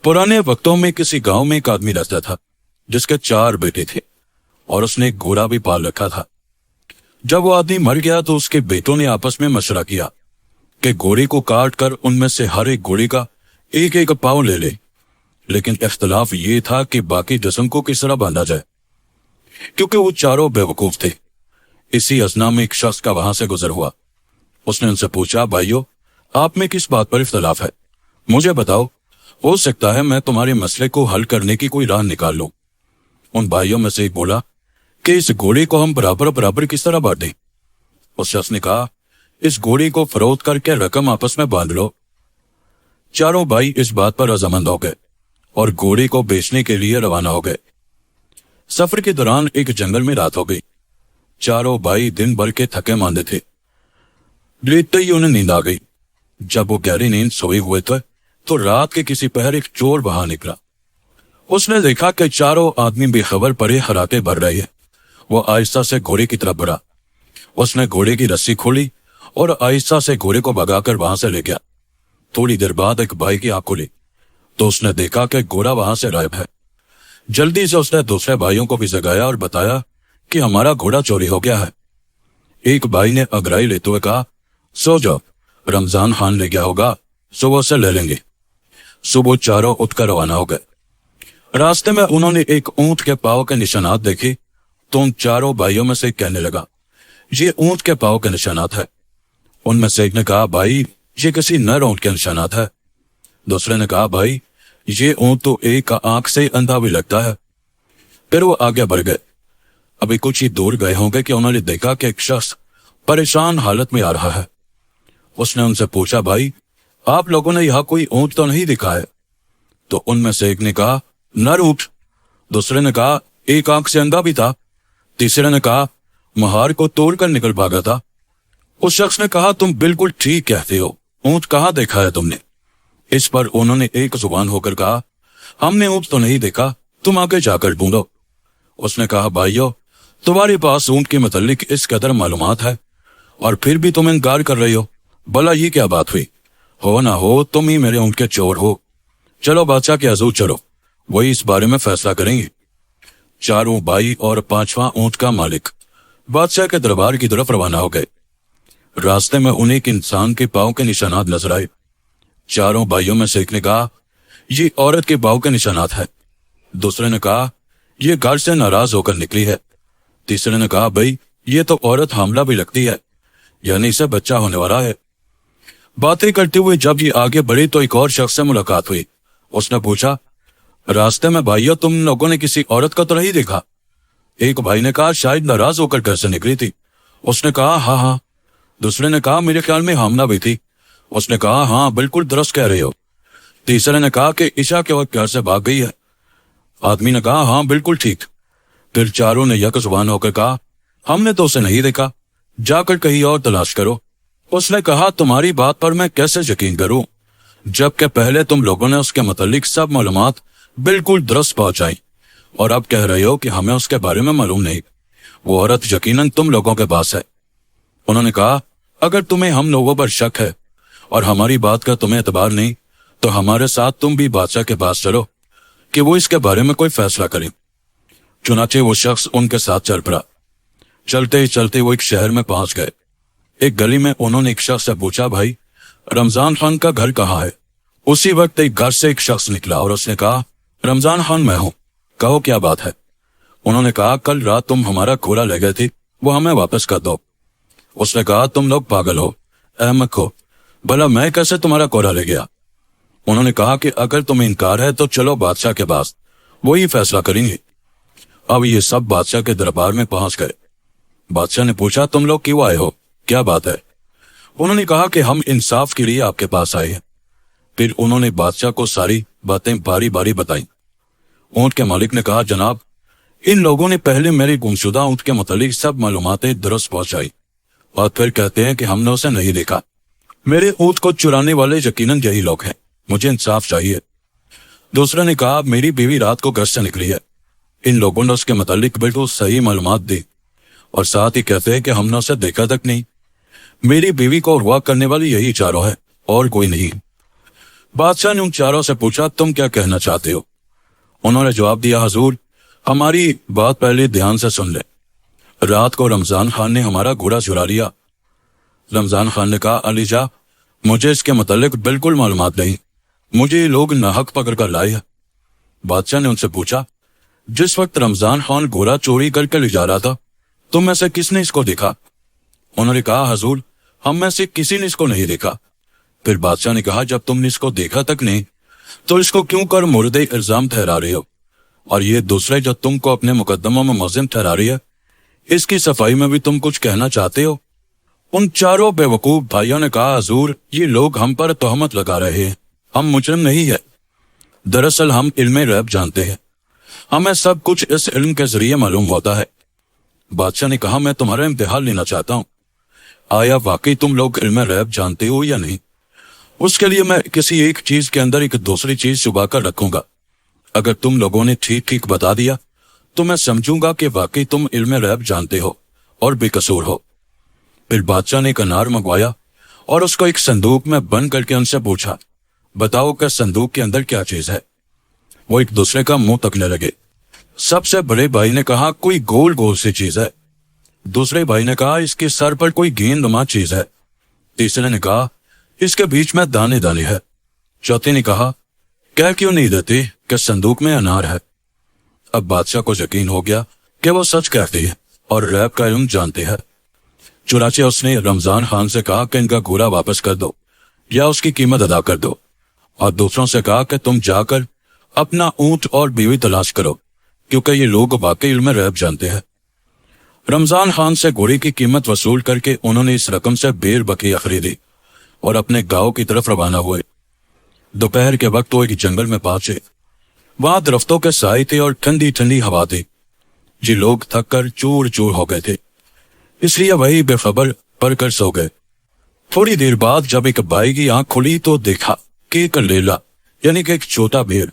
पुराने वक्तों में किसी गांव में एक आदमी रहता था जिसके 4 बेटे थे और उसने एक घोड़ा भी पाल रखा था। जब वो आदमी मर गया तो उसके बेटों ने आपस में मशवरा किया कि घोड़े को काट कर उनमें से हर एक घोड़े का एक एक पाँव ले ले, लेकिन इख्तलाफ ये था कि बाकी जिस्म को किस तरह बांधा जाए, क्योंकि वो चारों बेवकूफ थे। इसी असना में एक शख्स का वहां से गुजर हुआ। उसने उनसे पूछा, भाइयों, आप में किस बात पर इख्तलाफ है? मुझे बताओ, हो सकता है मैं तुम्हारे मसले को हल करने की कोई राह निकाल लूं। उन भाइयों में से एक बोला कि इस घोड़े को हम बराबर बराबर किस तरह बांट दें? उस शख्स ने कहा, इस घोड़े को फरोख्त करके रकम आपस में बांध लो। चारों भाई इस बात पर रजामंद हो गए और घोड़े को बेचने के लिए रवाना हो गए। सफर के दौरान एक जंगल में रात हो गई। चारों भाई दिन भर के थके मांदे थे। लेटते ही उन्हें नींद आ गई। जब वो गहरी नींद सोए हुए थे तो रात के किसी पहर एक चोर बाहर निकला। उसने देखा कि चारों आदमी बेखबर पड़े हराते भर रहे हैं। वो आहिस्ता से घोड़े की तरफ बढ़ा। उसने घोड़े की रस्सी खोली और आहिस्ता से घोड़े को भगाकर वहां से ले गया। थोड़ी देर बाद एक भाई की आंख खुली तो उसने देखा कि घोड़ा वहां से गायब है। जल्दी से उसने दूसरे भाइयों को भी जगाया और बताया कि हमारा घोड़ा चोरी हो गया है। एक भाई ने अगराई लेते हुए कहा, सो जाओ, रमजान खान ले गया होगा, सुबह से ले लेंगे। सुबह चारों उठकर रवाना हो गए। रास्ते में उन्होंने एक ऊंट के पांव के निशानात देखे तो उन चारों भाइयों में से एक कहने लगा, ये ऊंट के पांव के निशानात है। उनमें से एक ने कहा, भाई, ये किसी नर ऊंट के निशानात है। दूसरे ने कहा, भाई, ये ऊंट तो एक आंख से अंधा भी लगता है। फिर वो आगे बढ़ गए। अभी कुछ ही दूर गए होंगे कि उन्होंने देखा कि एक शख्स परेशान हालत में आ रहा है। उसने उनसे पूछा, भाई, आप लोगों ने यहाँ कोई ऊंट तो नहीं दिखा है? तो उनमें से एक ने कहा, नर ऊंट। दूसरे ने कहा, एक आंख से अंधा भी था। तीसरे ने कहा, महार को तोड़कर निकल भागा था। उस शख्स ने कहा, तुम बिल्कुल ठीक कहते हो, ऊंट कहाँ देखा है तुमने? इस पर उन्होंने एक जुबान होकर कहा, हमने ऊंट तो नहीं देखा, तुम आगे जाकर ढूंढो। उसने कहा, भाइयों, तुम्हारे पास ऊंट के मुतालिक इस कदर मालूमात है और फिर भी तुम इनकार कर रहे हो। भला ये क्या बात हुई? हो ना हो तुम ही मेरे ऊंट के चोर हो। चलो बादशाह के हजूर चलो, वही इस बारे में फैसला करेंगे। चारों भाई और 5वां ऊंट का मालिक बादशाह के दरबार की तरफ रवाना हो गए। रास्ते में उन्हें एक इंसान के पांव के निशानात नजर आए। चारों भाइयों में से एक ने कहा, ये औरत के पांव के निशानात है। दूसरे ने कहा, ये घर से नाराज होकर निकली है। तीसरे ने कहा, भाई, ये तो औरत हामला भी लगती है, यानी इसे बच्चा होने वाला है। बातें करते हुए जब ये आगे बढ़े तो एक और शख्स से मुलाकात हुई। उसने पूछा, रास्ते में भाइयों, तुम लोगों ने किसी औरत का तो नहीं देखा? एक भाई ने कहा, शायद नाराज होकर घर से निकली थी। उसने कहा, हाँ। दूसरे ने कहा, मेरे ख्याल में हामला भी थी। उसने कहा, हाँ, बिल्कुल दुरुस्त कह रहे हो। तीसरे ने कहा कि ईशा के वक्त घर से भाग गई है। आदमी ने कहा, हाँ, बिल्कुल ठीक। फिर चारों ने यक जुबान होकर कहा, हमने तो उसे नहीं देखा, जाकर कहीं और तलाश करो। उसने कहा, तुम्हारी बात पर मैं कैसे यकीन करूं, जबकि पहले तुम लोगों ने उसके मुतालिक सब मालूमात बिल्कुल दुरुस्त पहुंचाई और अब कह रहे हो कि हमें उसके बारे में मालूम नहीं। वो औरत यकीनन तुम लोगों के पास है। उन्होंने कहा, अगर तुम्हें हम लोगों पर शक है और हमारी बात का तुम्हें एतबार नहीं तो हमारे साथ तुम भी बादशाह के पास चलो कि वो इसके बारे में कोई फैसला करे। चुनाचे वो शख्स उनके साथ चल पड़ा। चलते ही चलते वो एक शहर में पहुंच गए। एक गली में उन्होंने एक शख्स से पूछा, भाई, रमजान खान का घर कहाँ है? उसी वक्त एक घर से एक शख्स निकला और उसने कहा, रमजान खान मैं हूं, कहो क्या बात है? उन्होंने कहा, कल रात तुम हमारा घोड़ा ले गए थे, वो हमें वापस कर दो। उसने कहा, तुम लोग पागल हो, अहमक हो, भला मैं कैसे तुम्हारा घोड़ा ले गया? उन्होंने कहा कि अगर तुम्हें इनकार है तो चलो बादशाह के पास, वही फैसला करेंगे। अब ये सब बादशाह के दरबार में पहुंच गए। बादशाह ने पूछा, तुम लोग क्यों आए हो, क्या बात है? उन्होंने कहा कि हम इंसाफ के लिए आपके पास आए हैं। फिर उन्होंने बादशाह को सारी बातें बारी बारी बताई। ऊंट के मालिक ने कहा, जनाब, इन लोगों ने पहले मेरे गुमशुदा ऊंट के मुतालिक सब मालूमातें दुरुस्त पहुंचाई और फिर कहते हैं कि हमने उसे नहीं देखा। मेरे ऊंट को चुराने वाले यकीनन यही लोग हैं, मुझे इंसाफ चाहिए। दूसरे ने कहा, मेरी बीवी रात को घर से निकली है, इन लोगों ने उसके मुतालिक बिल्कुल सही मालूमात दी और साथ ही कहते हैं कि हमने उसे देखा तक नहीं। मेरी बीवी को अगवा करने वाली यही चारों है और कोई नहीं। बादशाह ने उन चारों से पूछा, तुम क्या कहना चाहते हो? उन्होंने जवाब दिया, हजूर, हमारी बात पहले ध्यान से सुन ले। रात को रमजान खान ने हमारा घोड़ा चुरा लिया। रमजान खान ने कहा, अली जा, मुझे इसके मुतालिक बिल्कुल मालूमात नहीं, मुझे ये लोग नाहक पकड़ कर लाए हैं। बादशाह ने उनसे पूछा, जिस वक्त रमजान खान घोड़ा चोरी करके ले जा रहा था, तुम में से किसने इसको देखा? उन्होंने कहा, हजूर, हम में से किसी ने इसको नहीं देखा। फिर बादशाह ने कहा, जब तुमने इसको देखा तक नहीं, तो इसको क्यों कर मुर्दे इल्जाम ठहरा रहे हो? और ये दूसरे जो तुमको अपने मुकदमों में मुलजिम ठहरा रही है, इसकी सफाई में भी तुम कुछ कहना चाहते हो? उन चारों बेवकूफ भाइयों ने कहा, हजूर, ये लोग हम पर तोहमत लगा रहे हैं, हम मुजरिम नहीं है। दरअसल हम इल्म गैब जानते हैं, हमें सब कुछ इस इल्म के जरिए मालूम होता है। बादशाह ने कहा, मैं तुम्हारा इम्तिहान लेना चाहता हूँ, आया वाकई तुम लोग इल्म गैब जानते हो या नहीं? उसके लिए मैं किसी एक चीज के अंदर एक दूसरी चीज छुपा कर रखूंगा। अगर तुम लोगों ने ठीक ठीक बता दिया तो मैं समझूंगा कि वाकई तुम इल्म गैब जानते हो और बेकसूर हो। फिर बादशाह ने एक अनार मंगवाया और उसको एक संदूक में बंद करके उनसे पूछा, बताओ कि संदूक के अंदर क्या चीज है? वो एक दूसरे का मुंह तकने लगे। सबसे बड़े भाई ने कहा, कोई गोल गोल सी चीज है। दूसरे भाई ने कहा, इसके सर पर कोई गेंदनुमा चीज है। तीसरे ने कहा, इसके बीच में दाने दाने है। चौथे ने कहा, कह क्यों नहीं देते कि संदूक में अनार है? अब बादशाह को यकीन हो गया कि वो सच कहते हैं और गैब का इल्म जानते हैं। चुनाचे उसने रमजान खान से कहा कि इनका घोड़ा वापस कर दो या उसकी कीमत अदा कर दो, और दूसरों से कहा कि तुम जाकर अपना ऊंट और बीवी तलाश करो, क्योंकि ये लोग वाकई इल्म गैब जानते हैं। रमजान खान से घोड़े की कीमत वसूल करके उन्होंने इस रकम से भेड़ बकरियां खरीदी और अपने गांव की तरफ रवाना हुए। दोपहर के वक्त वो एक जंगल में पहुंचे। वहां दरख्तों के साए थे और ठंडी ठंडी हवा थी। जी लोग थक कर चूर चूर हो गए थे, इसलिए वही बेखबर पड़ कर सो गए। थोड़ी देर बाद जब एक भाई की आंख खुली तो देखा कि एक लेला यानी कि एक छोटा भेड़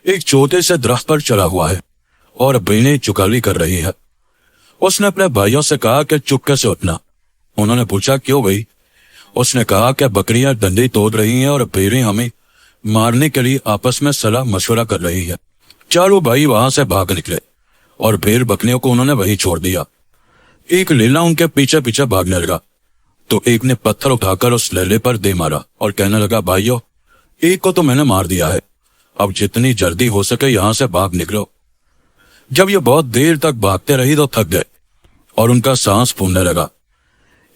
एक छोटे से दरख्त पर चढ़ा हुआ है और भेड़ें चुकाली कर रही है। उसने अपने भाइयों से कहा कि चुपके से उठना। उन्होंने पूछा, क्यों भाई? उसने कहा कि बकरियां डंडे तोड़ रही हैं और भेड़ें हमें मारने के लिए आपस में सलाह मशवरा कर रही है। चारों भाई वहां से भाग निकले और भेड़ बकरियों को उन्होंने वहीं छोड़ दिया। एक लेला उनके पीछे पीछे भागने लगा तो एक ने पत्थर उठाकर उस लेले पर दे मारा और कहने लगा, भाइयों, एक को तो मैंने मार दिया है, अब जितनी जल्दी हो सके यहां से भाग निकलो। जब ये बहुत देर तक भागते रही तो थक गए और उनका सांस फूलने लगा।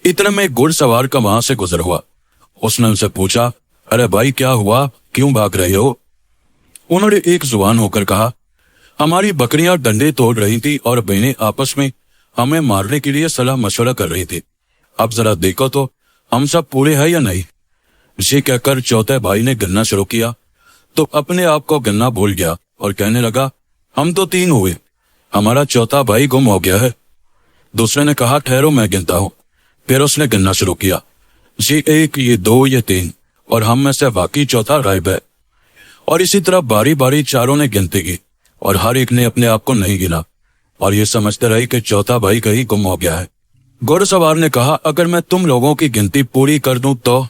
इतने में एक घुड़सवार का वहां से गुजर हुआ। उसने उनसे पूछा, अरे भाई, क्या हुआ, क्यों भाग रहे हो? उन्होंने एक जुबान होकर कहा, हमारी बकरियां डंडे तोड़ रही थी और बहनें आपस में हमें मारने के लिए सलाह मशवरा कर रही थी। अब जरा देखो तो हम सब पूरे हैं या नहीं? ये कहकर चौथे भाई ने गिनना शुरू किया तो अपने आप को गिनना भूल गया और कहने लगा, हम तो 3 हुए, हमारा चौथा भाई गुम हो गया है। दूसरे ने कहा, ठहरो मैं गिनता हूं। फिर उसने गिनना शुरू किया, ये 1, ये 2, ये 3, और हम में से वाकई चौथा गायब है। और इसी तरह बारी बारी चारों ने गिनती की और हर एक ने अपने आप को नहीं गिना और ये समझते रहे कि चौथा भाई कहीं गुम हो गया है। घुड़सवार ने कहा, अगर मैं तुम लोगों की गिनती पूरी कर दूं तो?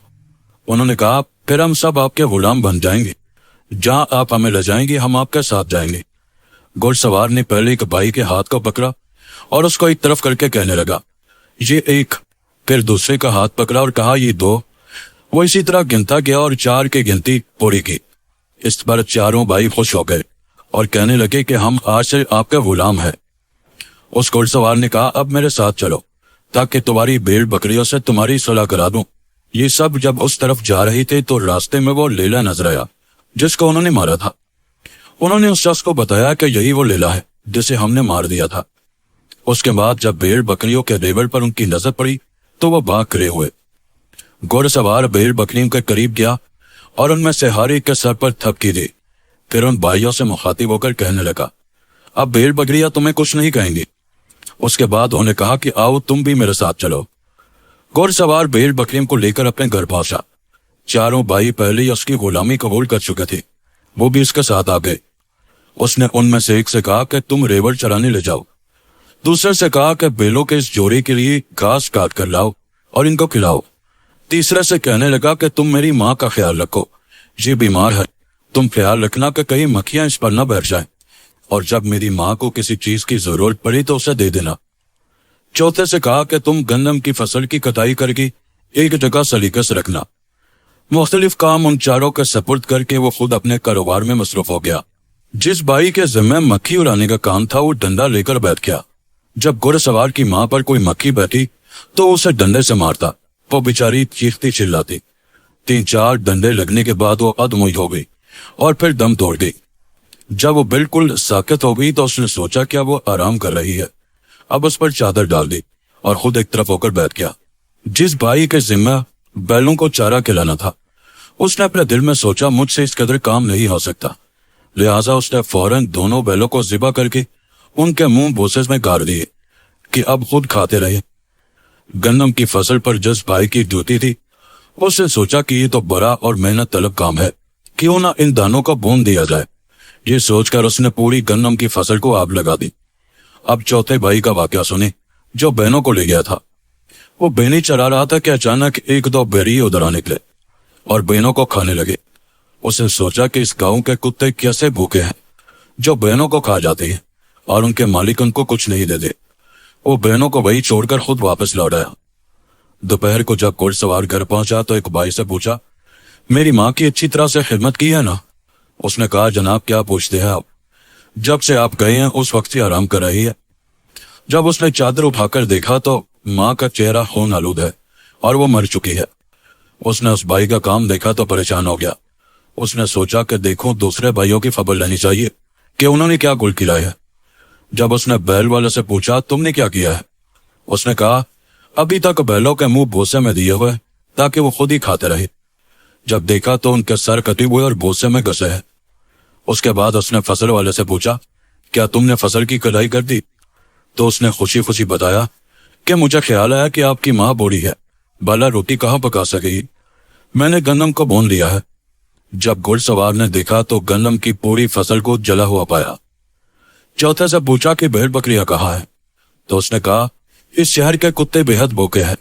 उन्होंने कहा, फिर हम सब आपके गुलाम बन जाएंगे, जहां आप हमें ले जाएंगे हम आपके साथ जाएंगे। घुड़सवार ने पहले एक भाई के हाथ को पकड़ा और उसको एक तरफ करके कहने लगा, ये 1, फिर दूसरे का हाथ पकड़ा और कहा, ये 2। वो इसी तरह गिनता गया और 4 की गिनती पूरी की। इस पर चारों भाई खुश हो गए और कहने लगे कि हम आज से आपके गुलाम हैं। उस घुड़सवार ने कहा, अब मेरे साथ चलो ताकि तुम्हारी भेड़ बकरियों से तुम्हारी सुलह करा दूं। ये सब जब उस तरफ जा रहे थे तो रास्ते में वो लेला नजर आया जिसको उन्होंने मारा था। उन्होंने उस शख्स को बताया कि यही वो लेला है जिसे हमने मार दिया था। उसके बाद जब भेड़ बकरियों के रेवड़ पर उनकी नजर पड़ी तो वो भाग खड़े हुए। घुड़सवार भेड़ बकरियों के करीब गया और उनमें से हर एक के सर पर थपकी दी। फिर उन भाइयों से मुखातिब होकर कहने लगा, अब भेड़ बकरियां तुम्हें कुछ नहीं कहेंगी। उसके बाद उन्होंने कहा कि आओ तुम भी मेरे साथ चलो। घुड़सवार भेड़ बकरियों को लेकर अपने घर पहुंचा। चारों भाई पहले ही उसकी गुलामी कबूल कर चुके थे, वो भी इसके साथ आ गए। उसने उनमें से एक से कहा कि तुम रेवड़ चराने ले जाओ। दूसरे से कहा कि बैलों के इस जोड़े के लिए घास काट कर लाओ और इनको खिलाओ। तीसरे से कहने लगा कि तुम मेरी माँ का ख्याल रखो, یہ بیمار ہے، تم خیال رکھنا کہ کہیں مکھیاں اس پر نہ بیٹھ جائیں، اور جب میری ماں کو کسی چیز کی ضرورت پڑی تو اسے دے دینا۔ چوتھے سے کہا کہ تم گندم کی فصل کی کٹائی کر کے ایک جگہ سلیقے سے رکھنا۔ مختلف کام ان چاروں کے سپرد کر کے وہ خود اپنے کاروبار میں مصروف ہو گیا۔ جس بھائی کے ذمہ مکھی اڑانے کا کام تھا وہ ڈنڈا لے کر بیٹھ گیا۔ جب گھڑ سوار کی ماں پر کوئی مکھی بیٹھی تو اسے ڈنڈے سے مارتا، وہ بیچاری چیختی چلاتی۔ 3-4 ڈنڈے لگنے کے بعد وہ ادموئی ہو گئی اور پھر دم توڑ گئی۔ جب وہ بالکل ساکت ہو گئی تو اس نے سوچا کیا وہ آرام کر رہی ہے، اب اس پر چادر ڈال دی اور خود ایک طرف ہو کر بیٹھ گیا۔ جس بھائی کے ذمہ بیلوں کو چارہ کھلانا تھا اس نے اپنے دل میں سوچا مجھ سے اس قدر کام نہیں ہو سکتا، لہٰذا اس نے فوراً دونوں بیلوں کو ذبح کر کے ان کے منہ بوسے میں گاڑ دیے کہ اب خود کھاتے رہے۔ گندم کی فصل پر جس بھائی کی ڈیوٹی تھی اس نے سوچا کہ یہ تو بڑا اور محنت طلب کام ہے، کیوں نہ ان دانوں کو بون دیا جائے۔ یہ سوچ کر اس نے پوری گندم کی فصل کو آگ لگا دی۔ اب چوتھے بھائی کا واقعہ سنیں جو بہنوں کو لے گیا تھا۔ وہ بہنیں چرا رہا تھا کہ اچانک 1-2 بھیڑیے ادھر آ نکلے اور بہنوں کو کھانے لگے۔ اس نے سوچا کہ اس گاؤں کے کتے کیسے بھوکے ہیں جو بہنوں کو کھا جاتے ہیں اور ان کے مالک ان کو کچھ نہیں دیتے۔ وہ بہنوں کو وہی چھوڑ کر خود واپس لوٹ آیا۔ دوپہر کو جب گھڑ سوار گھر پہنچا تو ایک بھائی سے پوچھا میری ماں کی اچھی طرح سے خدمت کی ہے نا؟ اس نے کہا جناب کیا پوچھتے ہیں آپ، جب سے آپ گئے ہیں اس وقت سے آرام کر رہی ہے۔ جب اس نے چادر اٹھا کر دیکھا تو ماں کا چہرہ خون آلود ہے اور وہ مر چکی ہے۔ اس نے اس بھائی کا کام دیکھا تو پریشان ہو گیا۔ اس نے سوچا کہ دیکھوں دوسرے بھائیوں کی خبر لینی چاہیے کہ انہوں نے کیا گل کھلائی ہے۔ جب اس نے بیل والے سے پوچھا تم نے کیا کیا ہے، اس نے کہا ابھی تک بیلوں کے منہ بوسے میں دیے ہوئے تاکہ وہ خود ہی کھاتے رہے۔ جب دیکھا تو ان کے سر کٹے ہوئے اور بوسے میں گسے ہیں۔ اس کے بعد اس نے فصل والے سے پوچھا کیا تم نے فصل کی کٹائی کر دی؟ تو اس نے خوشی خوشی بتایا کہ مجھے خیال آیا کہ آپ کی ماں بوڑھی ہے، بالا روٹی کہاں پکا سکے گی، میں نے گندم کو بون لیا ہے۔ جب گھڑ سوار نے دیکھا تو گندم کی پوری فصل کو جلا ہوا پایا۔ چوتھے سے پوچھا کہ بھیڑ بکریاں کہاں ہے؟ تو اس نے کہا اس شہر کے کتے بے حد بھوکے ہیں،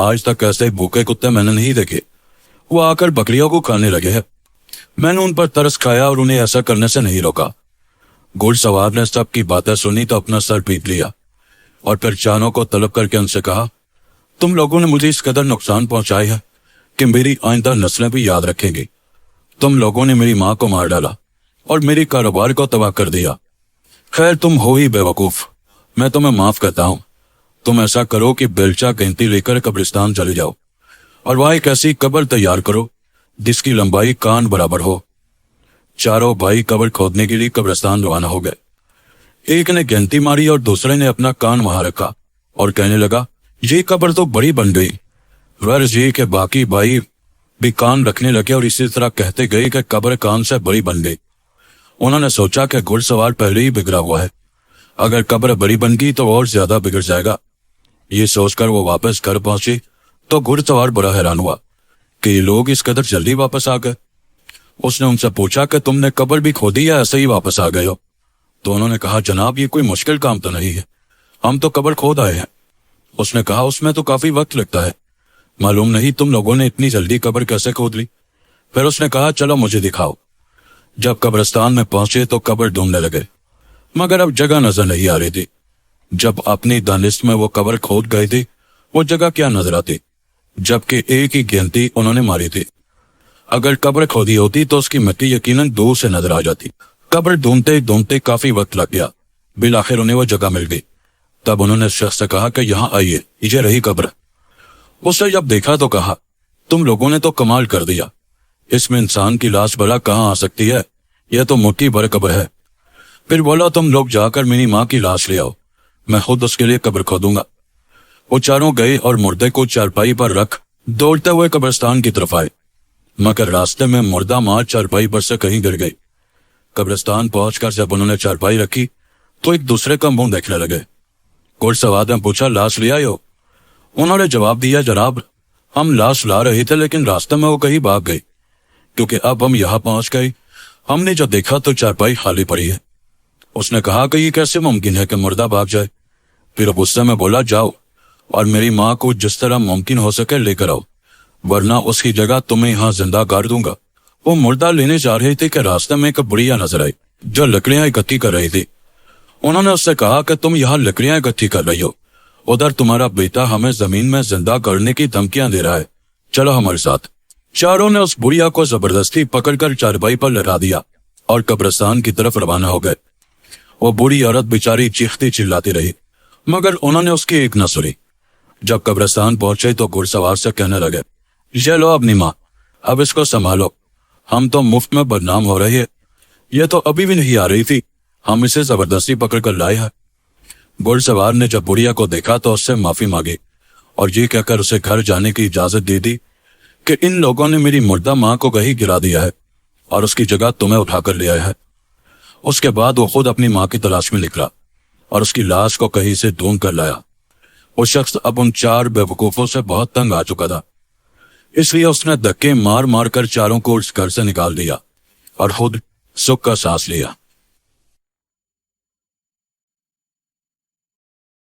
آج تک ایسے بھوکے کتے میں نے نہیں دیکھے، وہ آ کر بکریوں کو کھانے لگے ہیں۔ میں نے ان پر ترس کھایا اور انہیں ایسا کرنے سے نہیں روکا۔ گھڑ سوار نے سب کی باتیں سنی تو اپنا سر پیٹ لیا اور پھر چانوں کو طلب کر کے ان سے کہا تم لوگوں نے مجھے اس قدر نقصان پہنچایا ہے کہ میری آئندہ نسلیں بھی یاد رکھیں گی۔ تم لوگوں نے میری ماں کو مار ڈالا اور میری کاروبار کو تباہ کر دیا۔ خیر تم ہو ہی بے وقوف، میں تمہیں معاف کرتا ہوں۔ تم ایسا کرو کہ بیلچہ گنتی لے کر قبرستان چلے جاؤ اور وہاں ایک ایسی قبر تیار کرو جس کی لمبائی کان برابر ہو۔ چاروں بھائی قبر کھودنے کے لیے قبرستان روانہ ہو گئے۔ ایک نے گنتی ماری اور دوسرے نے اپنا کان وہاں رکھا اور کہنے لگا یہ قبر تو بڑی بن گئی۔ غرض یہ کہ باقی بھائی بھی کان رکھنے لگے اور اسی طرح کہتے گئے کہ قبر کان سے بڑی بن گئی۔ انہوں نے سوچا کہ گھڑ سوار پہلے ہی بگڑا ہوا ہے، اگر قبر بڑی بن گئی تو اور زیادہ بگڑ جائے گا۔ یہ سوچ کر وہ واپس گھر پہنچے تو گھڑ سوار بڑا حیران ہوا کہ یہ لوگ اس قدر جلدی واپس آ گئے۔ اس نے ان سے پوچھا کہ تم نے قبر بھی کھودی یا ایسے ہی واپس آ گئے ہو؟ تو انہوں نے کہا جناب یہ کوئی مشکل کام تو نہیں ہے، ہم تو قبر کھود آئے ہیں۔ اس نے کہا اس میں تو کافی وقت لگتا ہے، معلوم نہیں تم لوگوں نے اتنی جلدی قبر کیسے کھود لی۔ پھر اس نے کہا چلو مجھے دکھاؤ۔ جب قبرستان میں پہنچے تو قبر ڈھونڈنے لگے مگر اب جگہ نظر نہیں آ رہی تھی۔ جب اپنی دانست میں وہ قبر کھود گئے تھے وہ جگہ کیا نظر آتی، جبکہ ایک ہی گنتی انہوں نے ماری تھی۔ اگر قبر کھودی ہوتی تو اس کی مٹی یقیناً دور سے نظر آ جاتی۔ قبر ڈھونڈتے ڈھونڈتے کافی وقت لگ گیا، بالآخر انہیں وہ جگہ مل گئی۔ تب انہوں نے شخص سے کہا کہ یہاں آئیے، یہ رہی قبر۔ اس نے جب دیکھا تو کہا تم لوگوں نے تو کمال کر دیا، اس میں انسان کی لاش بھلا کہاں آ سکتی ہے، یہ تو مٹھی بھر قبر ہے۔ پھر بولا تم لوگ جا کر میری ماں کی لاش لے آؤ، میں خود اس کے لیے قبر کھودوں گا۔ وہ چاروں گئے اور مردے کو چارپائی پر رکھ دوڑتے ہوئے قبرستان کی طرف آئے، مگر راستے میں مردہ ماں چارپائی پر سے کہیں گر گئی۔ قبرستان پہنچ کر جب انہوں نے چارپائی رکھی تو ایک دوسرے کا منہ دیکھنے لگے۔ گھڑ سوار نے پوچھا لاش لے آئے ہو؟ انہوں نے جواب دیا جناب ہم لاش لا رہے تھے لیکن راستے میں وہ کہیں بھاگ گئی، کیونکہ اب ہم یہاں پہنچ گئے، ہم نے جو دیکھا تو چارپائی خالی پڑی ہے۔ اس نے کہا کہ یہ کیسے ممکن ہے کہ مردہ بھاگ جائے؟ پھر اب غصے میں بولا جاؤ اور میری ماں کو جس طرح ممکن ہو سکے لے کر آؤ، ورنہ اس کی جگہ تمہیں یہاں زندہ گاڑ دوں گا۔ وہ مردہ لینے جا رہی تھی کہ راستے میں ایک بڑھیا نظر آئی جو لکڑیاں اکٹھی کر رہی تھی۔ انہوں نے اس سے کہا کہ تم یہاں لکڑیاں اکٹھی کر رہی ہو، ادھر تمہارا بیٹا ہمیں زمین میں زندہ کرنے کی دھمکیاں دے رہا ہے، چلو ہمارے ساتھ۔ چاروں نے اس بڑھیا کو زبردستی پکڑ کر چارپائی پر لٹا دیا اور قبرستان کی طرف روانہ ہو گئے۔ وہ بوڑھی عورت بیچاری چیختی چلاتی رہی مگر انہوں نے اس کی ایک نہ سنی۔ جب قبرستان پہنچے تو گھڑ سوار سے کہنے لگے، یہ لو اپنی ماں، اب اس کو سنبھالو، ہم تو مفت میں بدنام ہو رہی ہے، یہ تو ابھی بھی نہیں آ رہی تھی، ہم اسے زبردستی پکڑ کر لائے ہیں۔ گھڑ سوار نے جب بڑھیا کو دیکھا تو اس سے معافی مانگی اور یہ کہہ کر اسے گھر جانے کی اجازت دے دی کہ ان لوگوں نے میری مردہ ماں کو کہیں گرا دیا ہے اور اس کی جگہ تمہیں اٹھا کر لے آیا ہے۔ اس کے بعد وہ خود اپنی ماں کی تلاش میں نکلا اور اس کی لاش کو کہیں سے ڈھونڈ کر لایا۔ وہ شخص اب ان 4 بیوقوفوں سے بہت تنگ آ چکا تھا، اس لیے اس نے دھکے مار مار کر چاروں کو اس گھر سے نکال دیا اور خود سکھ کا سانس لیا۔